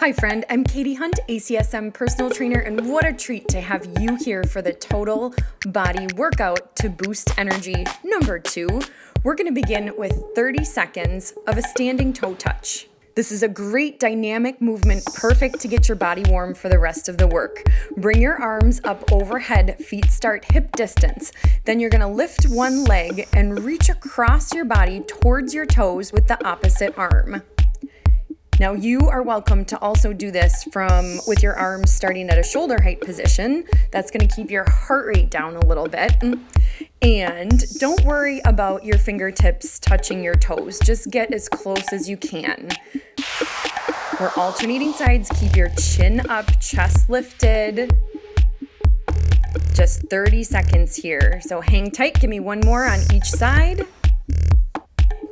Hi friend, I'm Katie Hunt, ACSM personal trainer, and what a treat to have you here for the total body workout to boost energy number 2. We're going to begin with 30 seconds of a standing toe touch. This is a great dynamic movement, perfect to get your body warm for the rest of the work. Bring your arms up overhead, feet start hip distance. Then you're going to lift one leg and reach across your body towards your toes with the opposite arm. Now you are welcome to also do this with your arms starting at a shoulder height position. That's going to keep your heart rate down a little bit. And don't worry about your fingertips touching your toes. Just get as close as you can. We're alternating sides. Keep your chin up, chest lifted. Just 30 seconds here. So hang tight. Give me one more on each side.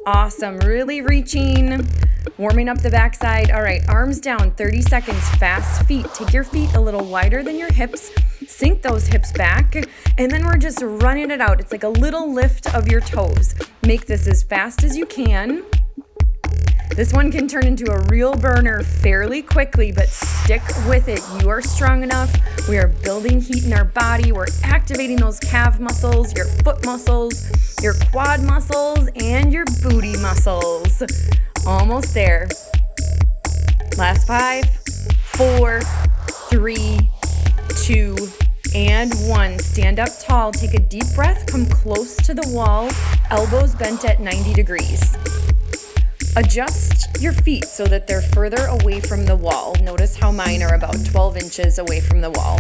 Awesome. Really reaching. Warming up the backside. All right, arms down, 30 seconds, fast feet. Take your feet a little wider than your hips, sink those hips back, and then we're just running it out. It's like a little lift of your toes. Make this as fast as you can. This one can turn into a real burner fairly quickly, but stick with it. You are strong enough. We are building heat in our body. We're activating those calf muscles, your foot muscles, your quad muscles, and your booty muscles. Almost there. Last 5, 4, 3, 2, and 1. Stand up tall. Take a deep breath. Come close to the wall. Elbows bent at 90 degrees. Adjust your feet so that they're further away from the wall. Notice how mine are about 12 inches away from the wall.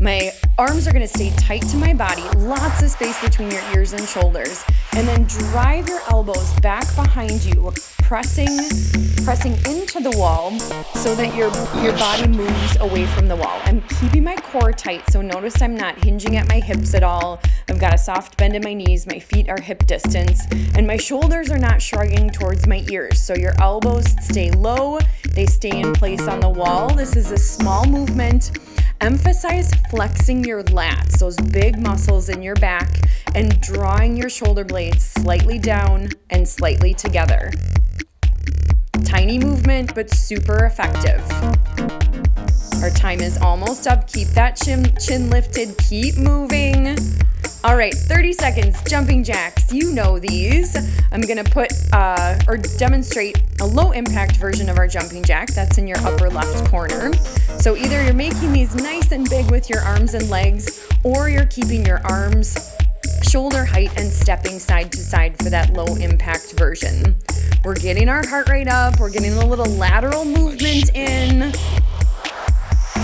My arms are going to stay tight to my body, lots of space between your ears and shoulders. And then drive your elbows back behind you, pressing into the wall so that your body moves away from the wall. I'm keeping my core tight, so notice I'm not hinging at my hips at all. I've got a soft bend in my knees, my feet are hip distance, and my shoulders are not shrugging towards my ears. So your elbows stay low, they stay in place on the wall. This is a small movement. Emphasize flexing your lats, those big muscles in your back, and drawing your shoulder blades slightly down and slightly together. Tiny movement, but super effective. Our time is almost up. Keep that chin lifted. Keep moving. All right, 30 seconds, jumping jacks. You know these. I'm gonna demonstrate a low impact version of our jumping jack. That's in your upper left corner. So either you're making these nice and big with your arms and legs, or you're keeping your arms shoulder height and stepping side to side for that low impact version. We're getting our heart rate up. We're getting a little lateral movement in.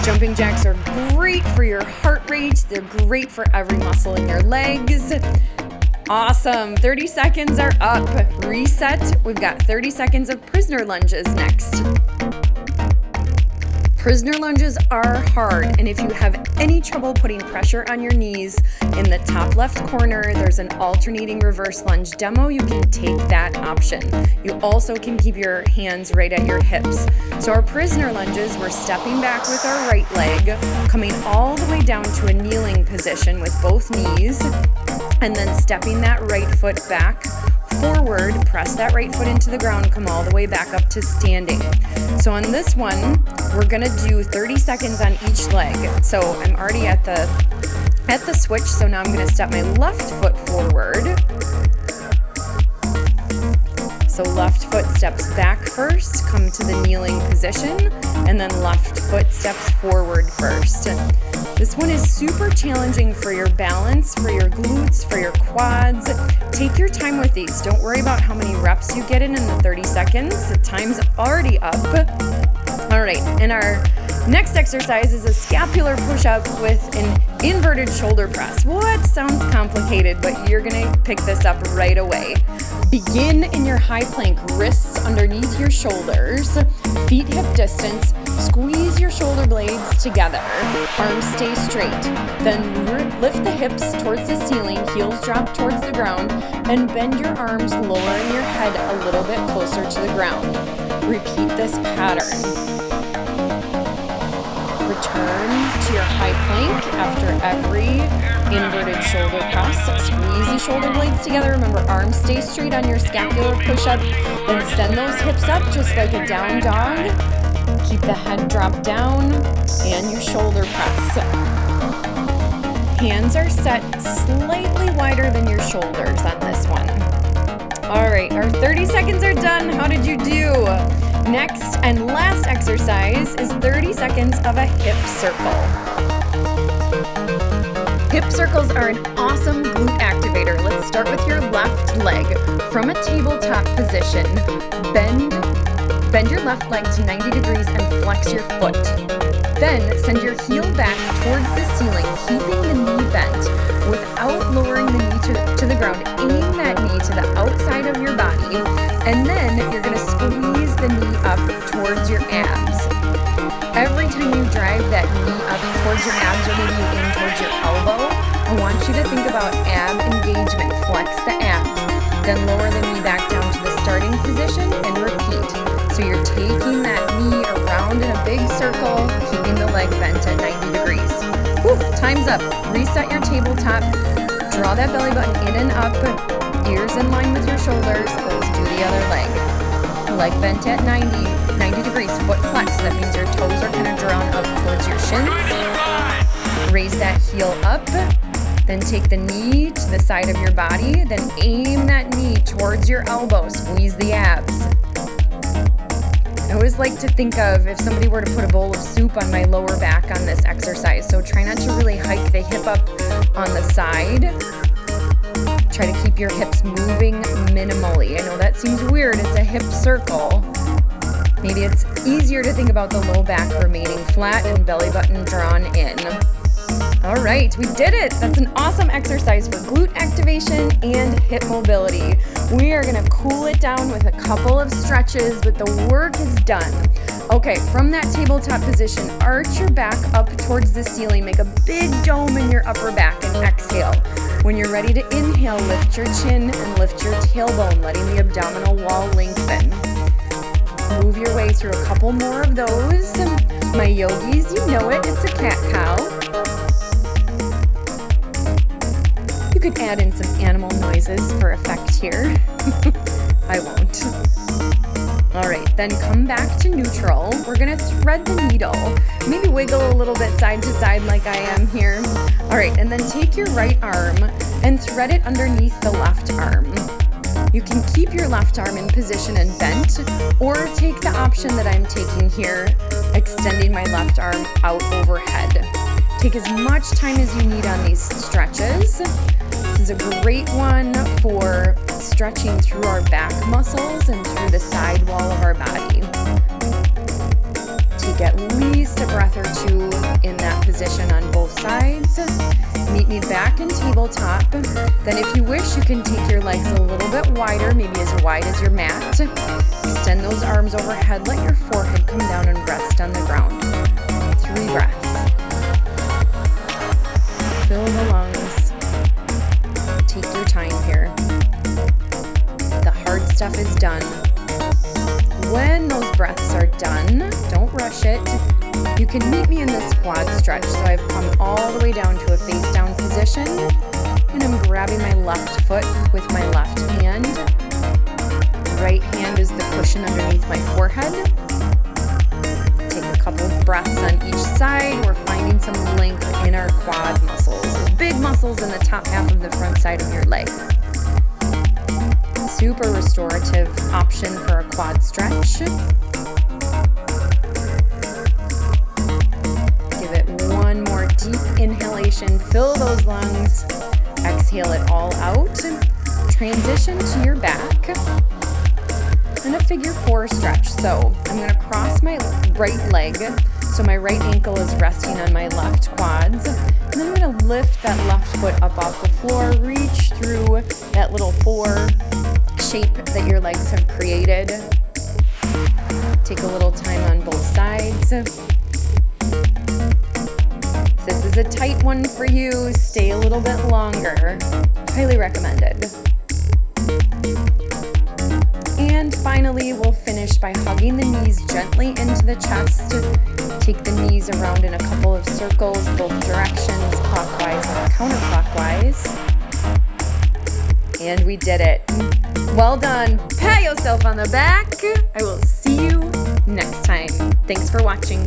Jumping jacks are great for your heart rate. They're great for every muscle in your legs. Awesome. 30 seconds are up. Reset. We've got 30 seconds of prisoner lunges next. Prisoner lunges are hard, and if you have any trouble putting pressure on your knees, in the top left corner, there's an alternating reverse lunge demo. You can take that option. You also can keep your hands right at your hips. So our prisoner lunges, we're stepping back with our right leg, coming all the way down to a kneeling position with both knees, and then stepping that right foot back forward, press that right foot into the ground, come all the way back up to standing. So on this one, we're gonna do 30 seconds on each leg. So I'm already at the switch, so now I'm gonna step my left foot forward. So left foot steps back first, come to the kneeling position, and then left foot steps forward first. This one is super challenging for your balance, for your glutes, for your quads. Take your time with these. Don't worry about how many reps you get in the 30 seconds. The time's already up. All right, and our next exercise is a scapular push-up with an inverted shoulder press. What? Sounds complicated, but you're gonna pick this up right away. Begin in your high plank, wrists underneath your shoulders, feet hip distance, squeeze your shoulder blades together, arms stay straight. Then lift the hips towards the ceiling, heels drop towards the ground, and bend your arms, lowering your head a little bit closer to the ground. Repeat this pattern. Return to your high plank after every inverted shoulder press. Squeeze the shoulder blades together. Remember, arms stay straight on your scapular push-up. Then send those hips up just like a down dog. Keep Keep the head drop down and your shoulder press. Hands are set slightly wider than your shoulders on this one. All right, our 30 seconds are done. How did you do? Next and last exercise is 30 seconds of a hip circle. Hip circles are an awesome glute activator. Let's start with your left leg. From a tabletop position, bend your left leg to 90 degrees and flex your foot. Then send your heel back towards the ceiling, keeping the knee bent without lowering the knee to the ground. Aim that knee to the outside of your body, and then you're going to squeeze the knee up towards your abs. Every time you drive that knee up towards your abs, or maybe you aim towards your elbow, I want you to think about ab engagement. Flex the abs, then lower the knee back down to the starting position and repeat. So you're taking that knee around in a big circle, keeping the leg bent at 90 degrees. Whew, time's up. Reset your tabletop. Draw that belly button in and up, ears in line with your shoulders. Let's do the other leg. Leg bent at 90 degrees, foot flex. That means your toes are kind of drawn up towards your shins. Raise that heel up, then take the knee to the side of your body, then aim that knee towards your elbow, squeeze the abs. I always like to think of if somebody were to put a bowl of soup on my lower back on this exercise. So try not to really hike the hip up on the side. Try to keep your hips moving minimally. I know that seems weird. It's a hip circle. Maybe it's easier to think about the low back remaining flat and belly button drawn in. All right, we did it. That's an awesome exercise for glute activation and hip mobility. We are gonna cool it down with a couple of stretches, but the work is done. Okay, from that tabletop position, arch your back up towards the ceiling. Make a big dome in your upper back and exhale. When you're ready to inhale, lift your chin and lift your tailbone, letting the abdominal wall lengthen. Move your way through a couple more of those. My yogis, you know it, it's a cat-cow. You could add in some animal noises for effect here. I won't. All right, then come back to neutral. We're gonna thread the needle. Maybe wiggle a little bit side to side like I am here. All right, and then take your right arm and thread it underneath the left arm. You can keep your left arm in position and bent, or take the option that I'm taking here, extending my left arm out overhead. Take as much time as you need on these stretches. This is a great one for stretching through our back muscles and through the side wall of our body. Take at least a breath or two in that position on both sides. Meet me back in tabletop. Then if you wish, you can take your legs a little bit wider, maybe as wide as your mat. Extend those arms overhead. Let your forehead come down and rest on the ground. 3 breaths. Fill the lungs. Take your time here. The hard stuff is done. When those breaths are done, don't rush it. You can meet me in this quad stretch. So I've come all the way down to a face down position, and I'm grabbing my left foot with my left hand. Right hand is the cushion underneath my forehead. Take a couple of breaths on each side. We're finding some length in our quad muscles. Those big muscles in the top half of the front side of your leg. Super restorative option for a quad stretch. Give it one more deep inhalation. Fill those lungs. Exhale it all out. Transition to your back. And a figure 4 stretch. So I'm going to cross my right leg. So my right ankle is resting on my left quads. And then I'm going to lift that left foot up off the floor. Reach through that little 4 shape that your legs have created. Take a little time on both sides. If this is a tight one for you, stay a little bit longer. Highly recommended. And finally, we'll finish by hugging the knees gently into the chest. Take the knees around in a couple of circles, both directions, clockwise and counterclockwise. And we did it. Well done. Pat yourself on the back. I will see you next time. Thanks for watching.